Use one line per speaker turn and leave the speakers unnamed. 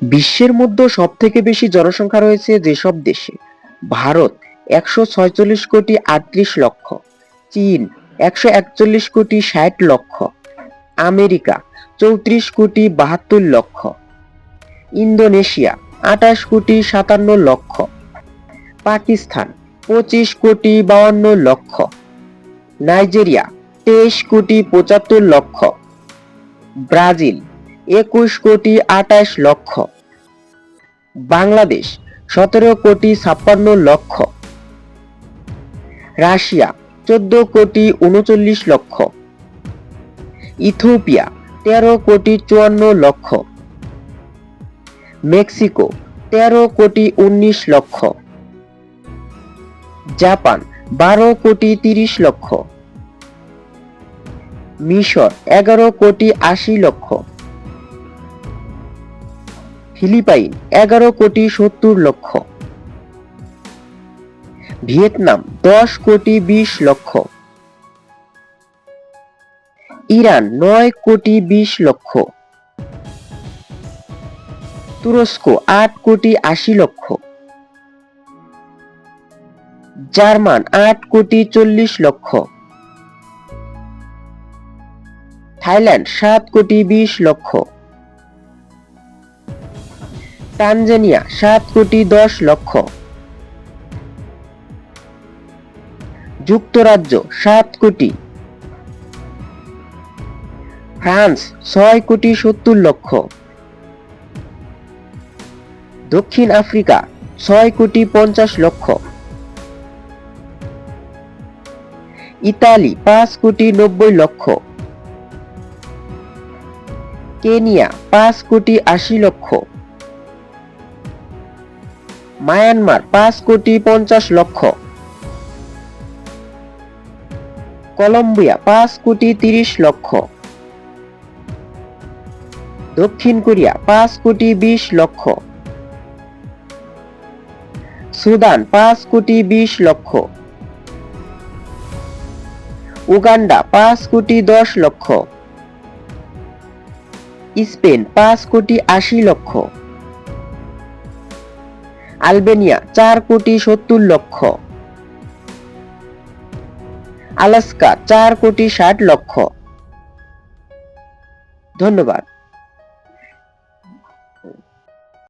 বিশ্বের মধ্যে সবথেকে বেশি জনসংখ্যা রয়েছে যেসব দেশে: ভারত ১৪৬,৩৮,০০,০০০, চীন ১৪১,৬০,০০,০০০, আমেরিকা ৩৪,৭২,০০,০০০, ইন্দোনেশিয়া ২৮,৫৭,০০,০০০, পাকিস্তান ২৫,৫২,০০,০০০, নাইজেরিয়া ২৩,৭৫,০০,০০০, ব্রাজিল ২১,২৮,০০,০০০, বাংলাদেশ ১৭,৫৬,০০,০০০, রাশিয়া ১৪,৩৯,০০,০০০, ইথিওপিয়া ১৩,৫৪,০০,০০০, মেক্সিকো ১৩,১৯,০০,০০০, জাপান ১২,৩০,০০,০০০, মিশর ১১,৮০,০০,০০০, ফিলিপাইন ১১,৭০,০০,০০০, ভিয়েতনাম ১০,২০,০০,০০০, ইরান ৯,২০,০০,০০০, তুরস্ক ৮,৮০,০০,০০০, জার্মান ৮,৪০,০০,০০০, থাইল্যান্ড ৭,২০,০০,০০০, তানজানিয়া ৭,১০,০০,০০০, যুক্তরাজ্য ৭ কোটি, ফ্রান্স ৬,৭০,০০,০০০, দক্ষিণ আফ্রিকা ৬,৫০,০০,০০০, ইতালি ৫,৯০,০০,০০০, কেনিয়া ৫,৮০,০০,০০০, মায়ানমার ৫,৫০,০০,০০০, কলম্বিয়া ৫,৩০,০০,০০০, দক্ষিণ কোরিয়া ৫,২০,০০,০০০, সুদান ৫,২০,০০,০০০, উগান্ডা ৫,১০,০০,০০০, স্পেন ৫,৮০,০০,০০০, আলবেনিয়া ৪,৭০,০০,০০০, আলাস্কা ৪,৬০,০০,০০০। ধন্যবাদ।